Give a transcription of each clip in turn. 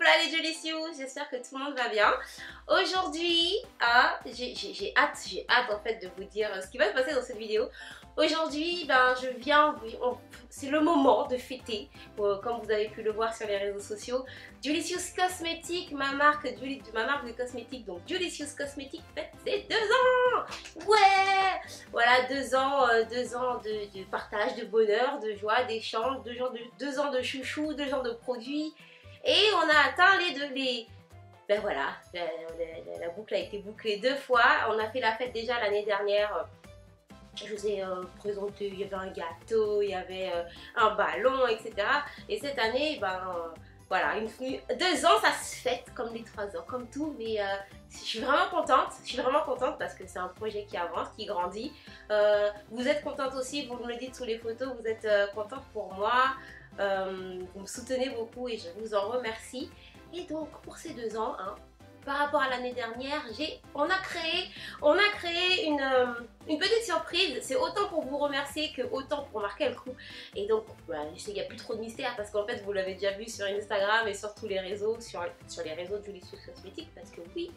coucou les Jolicious, j'espère que tout le monde va bien. Aujourd'hui, j'ai hâte en fait de vous dire ce qui va se passer dans cette vidéo. Aujourd'hui, c'est le moment de fêter, comme vous avez pu le voir sur les réseaux sociaux. Jolicious Cosmetics, ma marque de cosmétiques, donc Jolicious Cosmetics fête ses 2 ans. Ouais, voilà 2 ans, 2 ans de partage, de bonheur, de joie, d'échange, 2 ans de chouchou, 2 ans de produits. Et on a atteint ben voilà, la boucle a été bouclée 2 fois. On a fait la fête déjà l'année dernière. Je vous ai présenté, il y avait un gâteau, il y avait un ballon, etc. Et cette année, voilà, 2 ans, ça se fête comme les 3 ans, comme tout. Mais je suis vraiment contente parce que c'est un projet qui avance, qui grandit. Vous êtes contente aussi, vous me le dites sous les photos, vous êtes contente pour moi. Vous me soutenez beaucoup et je vous en remercie. Et donc pour ces 2 ans, par rapport à l'année dernière, on a créé une petite surprise. C'est autant pour vous remercier que autant pour marquer le coup. Et donc, je sais qu'il n'y a plus trop de mystère parce qu'en fait, vous l'avez déjà vu sur Instagram et sur tous les réseaux, sur les réseaux de Jolicious Cosmetics. Parce que oui,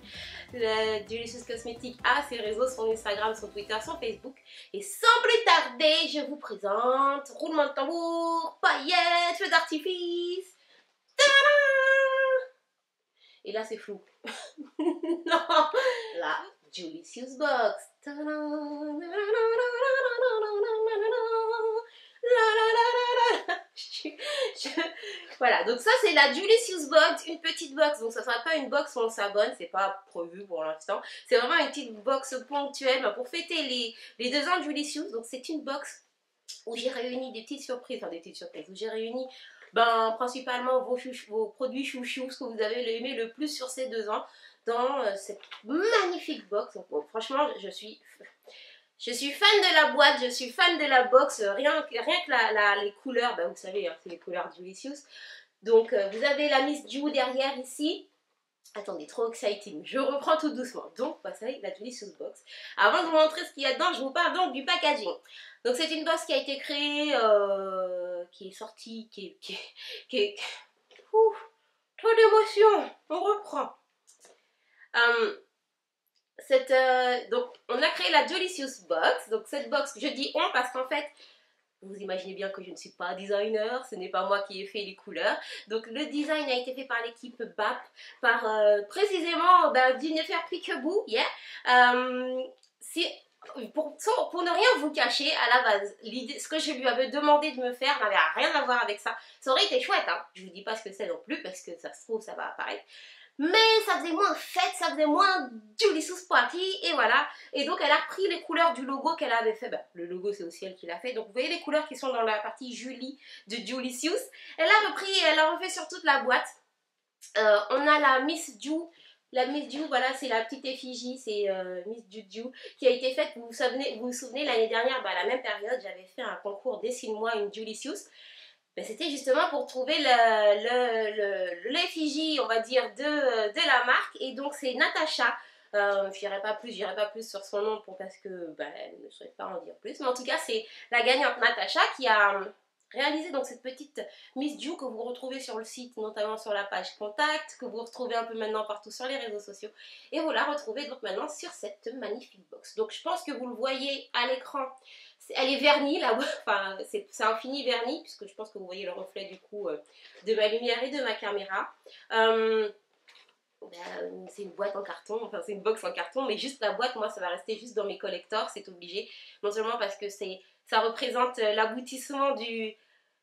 Jolicious Cosmetics a ses réseaux, son Instagram, son Twitter, son Facebook. Et sans plus tarder, je vous présente roulement de tambour, paillettes, feux d'artifice. Et là, c'est flou. Non, la Jolicious Box. Voilà, donc ça c'est la Jolicious Box, une petite box. Donc ça sera pas une box où on s'abonne, c'est pas prévu pour l'instant. C'est vraiment une petite box ponctuelle pour fêter les 2 ans de Jolicious. Donc c'est une box où j'ai réuni des petites surprises, où j'ai réuni principalement vos produits chouchous, ce que vous avez aimé le plus sur ces 2 ans, dans cette magnifique box. Donc, bon, franchement, je suis fan de la boîte, je suis fan de la box, rien que les couleurs, vous savez, c'est les couleurs Jolicious. Donc, vous avez la Miss Ju derrière ici. Attendez, trop exciting, je reprends tout doucement. Donc, ça y est, la Jolicious Box. Avant de vous montrer ce qu'il y a dedans, je vous parle donc du packaging. Donc, c'est une box qui a été créée, qui est sortie, trop d'émotions, on reprend. Donc, on a créé la Jolicious Box. Donc, cette box, je dis on parce qu'en fait, vous imaginez bien que je ne suis pas designer, ce n'est pas moi qui ai fait les couleurs. Donc le design a été fait par l'équipe BAP, par précisément Jennifer Peekaboo, yeah. Pour ne rien vous cacher, à la base, ce que je lui avais demandé de me faire n'avait rien à voir avec ça. Ça aurait été chouette, hein. Je vous dis pas ce que c'est non plus, parce que ça se trouve, ça va apparaître. Mais ça faisait moins fête, ça faisait moins Jolicious Party, et voilà. Et donc elle a repris les couleurs du logo qu'elle avait fait. Le logo c'est aussi elle qui l'a fait. Donc vous voyez les couleurs qui sont dans la partie Julie de Jolicious. Elle a refait sur toute la boîte. On a la Miss Ju. La Miss Ju, voilà, c'est la petite effigie, c'est Miss Ju qui a été faite, vous vous souvenez l'année dernière, à la même période, j'avais fait un concours Dessine-moi une Jolicious. C'était justement pour trouver l'effigie, on va dire, de la marque. Et donc c'est Natacha. J'irai pas plus sur son nom parce que elle ne souhaite pas en dire plus. Mais en tout cas, c'est la gagnante Natacha qui a réalisé donc cette petite Miss Ju que vous retrouvez sur le site, notamment sur la page contact, que vous retrouvez un peu maintenant partout sur les réseaux sociaux. Et vous la retrouvez donc maintenant sur cette magnifique box. Donc je pense que vous le voyez à l'écran. Elle est vernie là, enfin c'est un fini vernis puisque je pense que vous voyez le reflet du coup de ma lumière et de ma caméra. C'est une boîte en carton, enfin c'est une box en carton, mais juste la boîte, moi ça va rester juste dans mes collectors, c'est obligé. Non seulement parce que ça représente l'aboutissement de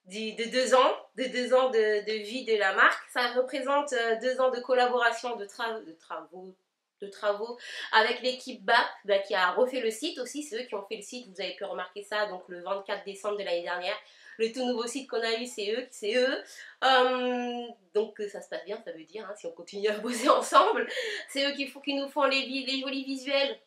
2 ans, de vie de la marque. Ça représente 2 ans de collaboration, de travaux avec l'équipe BAP qui a refait le site aussi. C'est eux qui ont fait le site, vous avez pu remarquer ça, donc le 24 décembre de l'année dernière. Le tout nouveau site qu'on a eu, c'est eux. Donc ça se passe bien, ça veut dire, si on continue à bosser ensemble. C'est eux qui nous font les jolis visuels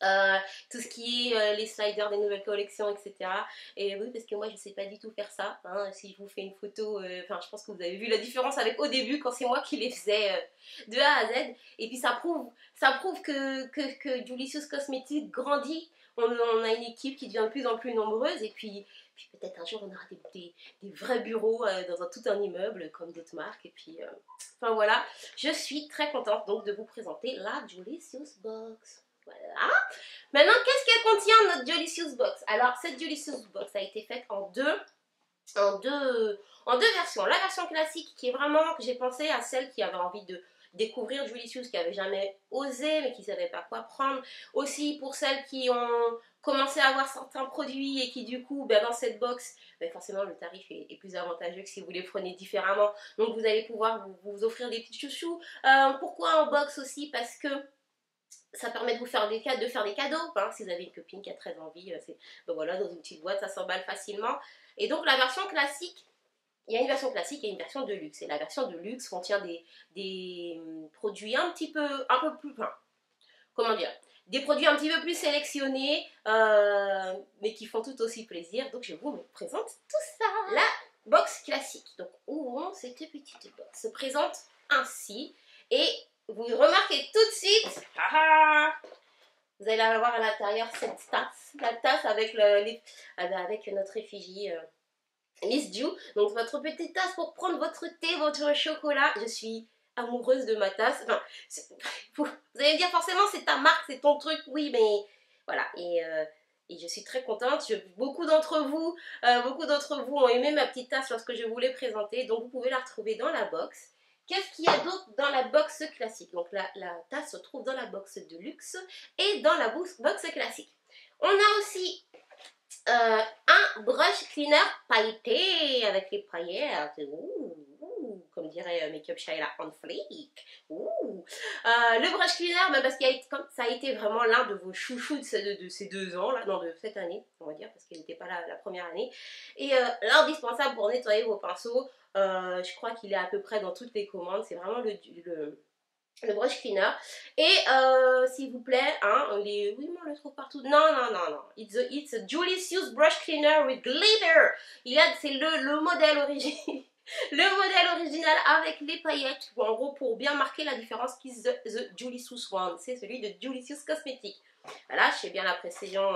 euh, tout ce qui est les sliders des nouvelles collections, etc. Et oui, parce que moi, je ne sais pas du tout faire ça. Hein. Si je vous fais une photo, enfin, je pense que vous avez vu la différence avec au début, quand c'est moi qui les faisais de A à Z. Et puis, ça prouve que Julicious Cosmetics grandit. On a une équipe qui devient de plus en plus nombreuse. Et puis peut-être un jour, on aura des vrais bureaux dans tout un immeuble, comme d'autres marques. Et puis, enfin voilà, je suis très contente donc de vous présenter la Julicious Box. Voilà. Maintenant, qu'est-ce qu'elle contient notre Julicious Box? Alors, cette Julicious Box a été faite en deux versions. La version classique qui est vraiment, que j'ai pensé à celles qui avaient envie de découvrir Julicious, qui n'avaient jamais osé, mais qui ne savaient pas quoi prendre. Aussi pour celles qui ont commencé à avoir certains produits et qui du coup, ben, dans cette box, ben, forcément le tarif est plus avantageux que si vous les prenez différemment. Donc vous allez pouvoir vous offrir des petits chouchous. Pourquoi en box aussi? Parce que ça permet de vous faire des cadeaux, hein, si vous avez une copine qui a très envie, ben voilà, dans une petite boîte, ça s'emballe facilement. Et donc la version classique, il y a une version classique et une version de luxe. Et la version de luxe contient des produits un peu plus, enfin, comment dire, des produits un petit peu plus sélectionnés, mais qui font tout aussi plaisir. Donc je vous présente tout ça. La box classique. Donc ouvrons cette petite box. Se présente ainsi et vous remarquez tout de suite, vous allez avoir à l'intérieur cette tasse, la tasse avec, avec notre effigie Miss Ju. Donc votre petite tasse pour prendre votre thé, votre chocolat. Je suis amoureuse de ma tasse. Enfin, vous allez me dire forcément c'est ta marque, c'est ton truc, oui, mais voilà. Et je suis très contente. Beaucoup d'entre vous ont aimé ma petite tasse lorsque je vous l'ai présentée. Donc vous pouvez la retrouver dans la box. Qu'est-ce qu'il y a d'autre dans la box classique? Donc la tasse se trouve dans la box de luxe et dans la box classique. On a aussi un brush cleaner pailleté avec les paillettes. Comme dirait Makeup Shaila on fleek. Le brush cleaner, bah, parce que ça a été vraiment l'un de vos chouchous de ces 2 ans, là, non, de cette année, on va dire, parce qu'il n'était pas là la première année. Et l'indispensable pour nettoyer vos pinceaux, je crois qu'il est à peu près dans toutes les commandes. C'est vraiment le brush cleaner. Et s'il vous plaît, hein, oui, mais on le trouve partout. Non. It's a Julicious brush cleaner with glitter. C'est le modèle original. Le modèle original avec les paillettes, en gros pour bien marquer la différence qui est the Julicious one, c'est celui de Julicious Cosmetics. Voilà, je fais bien la précision.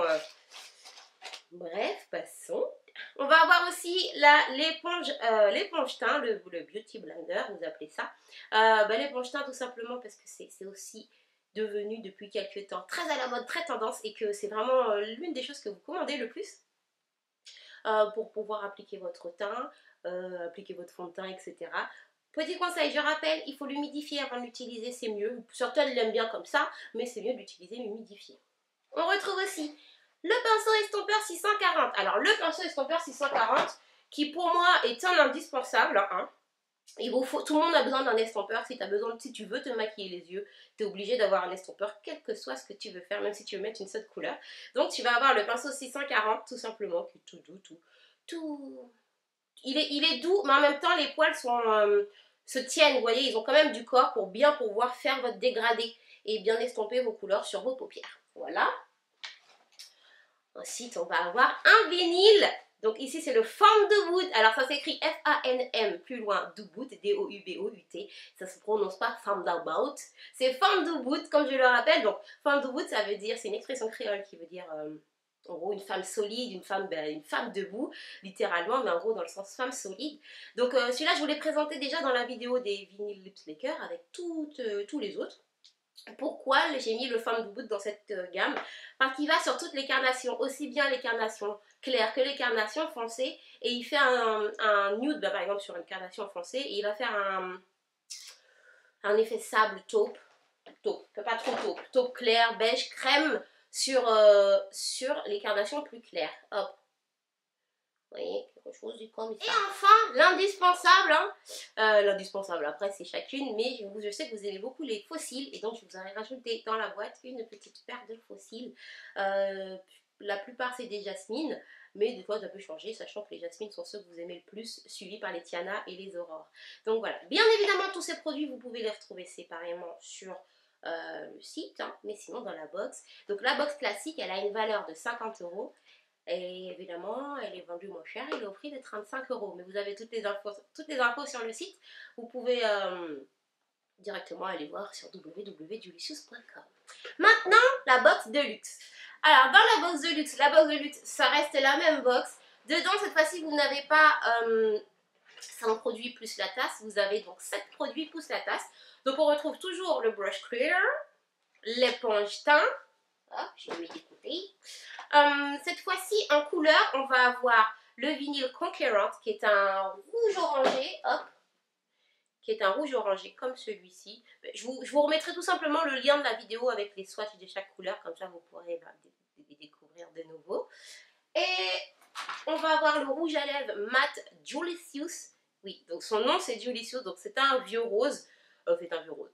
Bref, passons. On va avoir aussi l'éponge teint, le Beauty Blender, vous appelez ça. L'éponge teint tout simplement parce que c'est aussi devenu depuis quelques temps très à la mode, très tendance et que c'est vraiment l'une des choses que vous commandez le plus pour pouvoir appliquer votre teint, appliquer votre fond de teint, etc. Petit conseil, je rappelle, il faut l'humidifier avant de l'utiliser, c'est mieux. Certaines l'aiment bien comme ça, mais c'est mieux d'utiliser l'humidifié. On retrouve aussi le pinceau estompeur 640. Alors le pinceau estompeur 640, qui pour moi est un indispensable, hein. Tout le monde a besoin d'un estompeur. Si tu veux te maquiller les yeux, tu es obligé d'avoir un estompeur, quel que soit ce que tu veux faire, même si tu veux mettre une seule couleur. Donc tu vas avoir le pinceau 640 tout simplement, qui est tout doux, il est doux, mais en même temps les poils se tiennent, vous voyez, ils ont quand même du corps pour bien pouvoir faire votre dégradé et bien estomper vos couleurs sur vos paupières. Voilà. Ensuite, on va avoir un vinyle. Donc ici, c'est le Femme de Wood. Alors ça s'écrit F-A-N-M, plus loin, Dubout, D-O-U-B-O-U-T. Ça se prononce pas Femme d'About. C'est Femme de Wood, comme je le rappelle. Donc Femme de Wood, ça veut dire, c'est une expression créole qui veut dire, en gros, une femme solide, une femme debout, littéralement, mais en gros dans le sens femme solide. Donc celui-là, je vous l'ai présenté déjà dans la vidéo des vinyles Lips Maker avec tous les autres. Pourquoi j'ai mis le Femme de Wood dans cette gamme? Parce qu'il va sur toutes les carnations, aussi bien les carnations claires que les carnations foncées. Et il fait un nude, par exemple sur une carnation foncée, et il va faire un effet sable taupe, pas trop taupe clair, beige, crème sur les carnations plus claires. Hop. Vous voyez, quelque chose du comme ça. Et enfin, l'indispensable, hein. L'indispensable, après c'est chacune, mais je sais que vous aimez beaucoup les fossiles, et donc je vous aurais rajouté dans la boîte une petite paire de fossiles. La plupart c'est des jasmines, mais des fois ça peut changer, sachant que les jasmines sont ceux que vous aimez le plus, suivis par les Tiana et les Aurores. Donc voilà, bien évidemment tous ces produits vous pouvez les retrouver séparément sur le site, hein, mais sinon dans la box. Donc la box classique, elle a une valeur de 50 euros. Et évidemment, elle est vendue moins cher, elle est au prix de 35 euros. Mais vous avez toutes les infos sur le site. Vous pouvez directement aller voir sur www.julicious.com. Maintenant, la box de luxe. Alors, dans la box de luxe, ça reste la même box. Dedans, cette fois-ci, vous n'avez pas 5 produits plus la tasse. Vous avez donc 7 produits plus la tasse. Donc, on retrouve toujours le brush cleaner, l'éponge teint. Hop, je vais l'écouter. Cette fois-ci, en couleur, on va avoir le vinyle Conquerant, qui est un rouge orangé. Hop, qui est un rouge orangé comme celui-ci. Je vous remettrai tout simplement le lien de la vidéo avec les swatchs de chaque couleur, comme ça vous pourrez les découvrir de nouveau. Et on va avoir le rouge à lèvres mat Julicious. Oui, donc son nom c'est Julicious, donc c'est un vieux rose. C'est un vieux rose,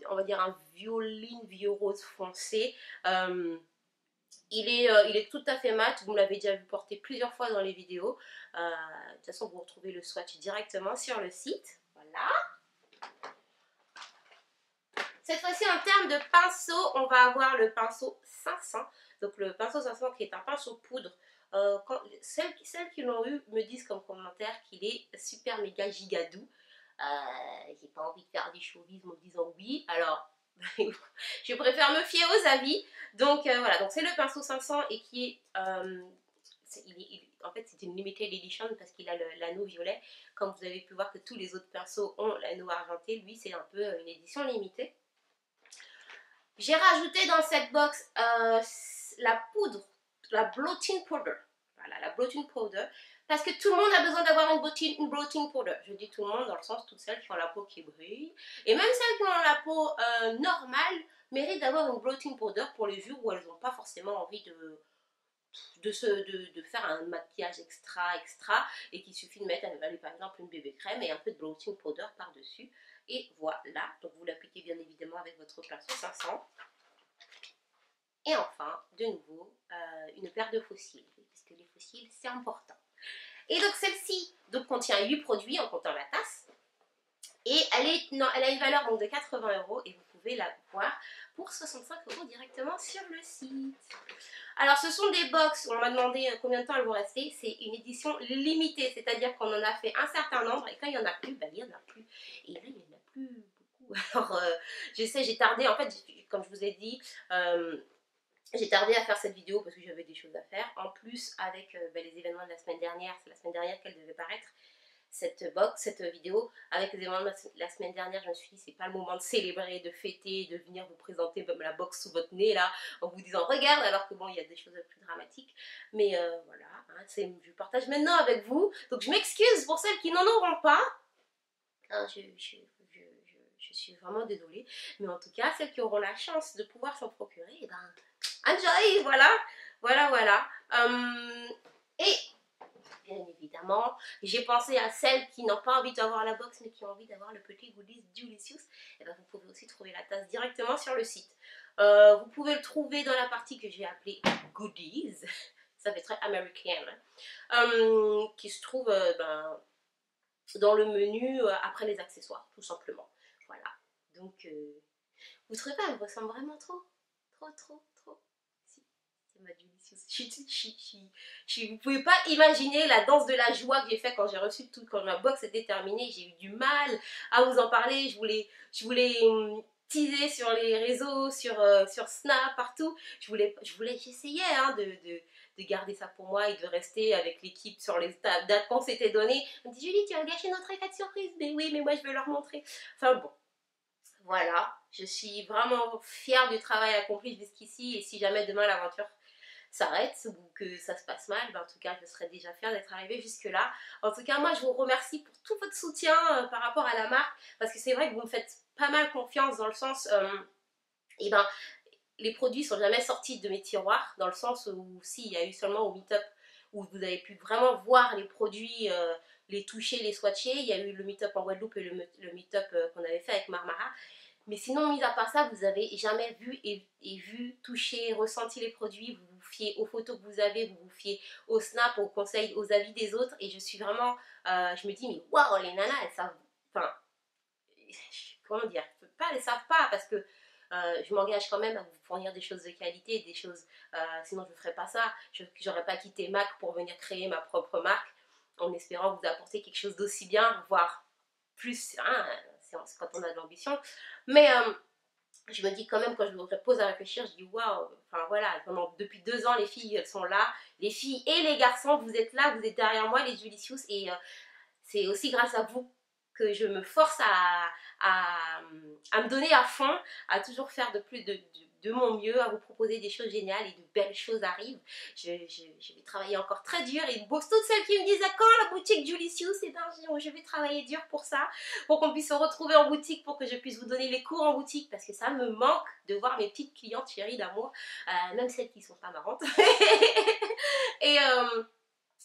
on va dire un vieux rose foncé. Il est tout à fait mat, vous me l'avez déjà vu porter plusieurs fois dans les vidéos. De toute façon, vous retrouvez le swatch directement sur le site. Voilà. Cette fois-ci, en termes de pinceau, on va avoir le pinceau 500. Donc le pinceau 500 qui est un pinceau poudre. Celles qui l'ont eu me disent comme commentaire qu'il est super méga giga doux. J'ai pas envie de faire du chauvisme en disant oui. Alors, je préfère me fier aux avis. Donc voilà, donc c'est le pinceau 500 et qui est... en fait, c'est une limited edition parce qu'il a l'anneau violet. Comme vous avez pu voir que tous les autres pinceaux ont l'anneau argenté, lui c'est un peu une édition limitée. J'ai rajouté dans cette box la poudre, la blotting powder. Voilà, la blotting powder. Parce que tout le monde a besoin d'avoir une blotting powder. Je dis tout le monde dans le sens toutes celles qui ont la peau qui brille. Et même celles qui ont la peau normale méritent d'avoir une blotting powder pour les jours où elles n'ont pas forcément envie de faire un maquillage extra et qu'il suffit de mettre par exemple une bébé crème et un peu de blotting powder par dessus et voilà, donc vous l'appliquez bien évidemment avec votre pinceau 500 et enfin de nouveau une paire de faux cils parce que les faux cils c'est important et donc celle-ci contient 8 produits en comptant la tasse et elle a une valeur donc de 80 euros et vous pouvez la voir pour 65 euros directement sur le site. Alors ce sont des box, on m'a demandé combien de temps elles vont rester, c'est une édition limitée, c'est-à-dire qu'on en a fait un certain nombre et quand il n'y en a plus, ben il n'y en a plus. Et là il n'y en a plus beaucoup. Alors je sais, j'ai tardé, en fait comme je vous ai dit, j'ai tardé à faire cette vidéo parce que j'avais des choses à faire. En plus avec les événements de la semaine dernière, c'est la semaine dernière qu'elle devait paraître. Cette vidéo, avec les événements de la semaine dernière, je me suis dit, c'est pas le moment de célébrer, de fêter, de venir vous présenter la box sous votre nez, là, en vous disant, regarde, alors que bon, il y a des choses plus dramatiques. Mais voilà, hein, je partage maintenant avec vous. Donc, je m'excuse pour celles qui n'en auront pas. Hein, je suis vraiment désolée. Mais en tout cas, celles qui auront la chance de pouvoir s'en procurer, eh ben, enjoy, voilà. Et bien évidemment, j'ai pensé à celles qui n'ont pas envie d'avoir la box mais qui ont envie d'avoir le petit goodies Julicious. Et bien vous pouvez aussi trouver la tasse directement sur le site. Vous pouvez le trouver dans la partie que j'ai appelée goodies. Ça fait très américain. Hein. Qui se trouve dans le menu après les accessoires, tout simplement. Voilà. Donc, vous trouvez pas, elle me ressemble vraiment trop. Ma Julicious. Vous pouvez pas imaginer la danse de la joie que j'ai fait quand j'ai reçu tout, quand ma box était terminée. J'ai eu du mal à vous en parler. Je voulais teaser sur les réseaux, sur Snap, partout. J'essayais hein, de garder ça pour moi et de rester avec l'équipe sur les dates qu'on s'était données. On me dit Julie, tu as gâché notre effet de surprise. Mais oui, mais moi je vais leur montrer. Enfin bon. Voilà, je suis vraiment fière du travail accompli jusqu'ici et si jamais demain l'aventure s'arrête ou que ça se passe mal, en tout cas je serais déjà fière d'être arrivée jusque là. En tout cas moi je vous remercie pour tout votre soutien par rapport à la marque parce que c'est vrai que vous me faites pas mal confiance dans le sens les produits sont jamais sortis de mes tiroirs dans le sens où il y a eu seulement au meet-up où vous avez pu vraiment voir les produits, les toucher, les swatcher. Il y a eu le meet-up en Guadeloupe et le meet-up qu'on avait fait avec Marmara. Mais sinon, mis à part ça, vous n'avez jamais vu vu, touché, ressenti les produits. Vous vous fiez aux photos que vous avez, vous vous fiez aux snaps, aux conseils, aux avis des autres. Et je suis vraiment, je me dis, mais waouh, les nanas, elles savent, enfin, comment dire, elles savent pas parce que je m'engage quand même à vous fournir des choses de qualité, des choses, sinon je ne ferais pas ça. Je n'aurais pas quitté MAC pour venir créer ma propre marque en espérant vous apporter quelque chose d'aussi bien, voire plus, hein, c'est quand on a de l'ambition. Mais je me dis quand même, quand je me pose à réfléchir, je dis waouh, enfin voilà, depuis 2 ans, les filles elles sont là, les filles et les garçons, vous êtes là, vous êtes derrière moi, les Julicious, et c'est aussi grâce à vous que je me force à me donner à fond, à toujours faire de mon mieux, à vous proposer des choses géniales et de belles choses arrivent. Je vais travailler encore très dur et toutes celles qui me disent à quand la boutique Julicious, et ben je vais travailler dur pour ça, pour qu'on puisse se retrouver en boutique, pour que je puisse vous donner les cours en boutique, parce que ça me manque de voir mes petites clientes chéries d'amour, même celles qui sont pas marrantes. Et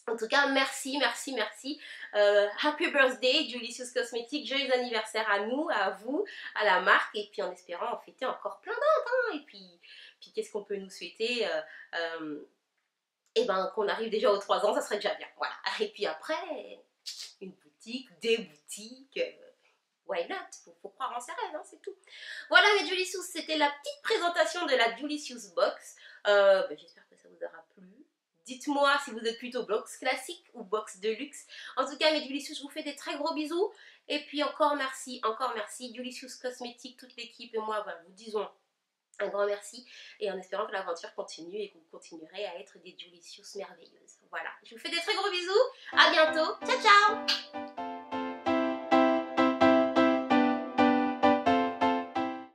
en tout cas, merci, merci, merci. Happy birthday, Julicious Cosmetics. Joyeux anniversaire à nous, à vous, à la marque. Et puis en espérant en fêter encore plein d'autres. Hein. Et puis qu'est-ce qu'on peut nous souhaiter et ben qu'on arrive déjà aux 3 ans, ça serait déjà bien. Voilà. Et puis après, une boutique, des boutiques. Why not? Faut croire en ses rêves, hein, c'est tout. Voilà mes Julicious, c'était la petite présentation de la Julicious Box. J'espère que ça vous aura plu. Dites-moi si vous êtes plutôt box classique ou box de luxe. En tout cas, mes Julicious, je vous fais des très gros bisous. Et puis encore merci, Julicious Cosmetics, toute l'équipe et moi, voilà, vous disons un grand merci. Et en espérant que l'aventure continue et que vous continuerez à être des Julicious merveilleuses. Voilà, je vous fais des très gros bisous. À bientôt. Ciao, ciao!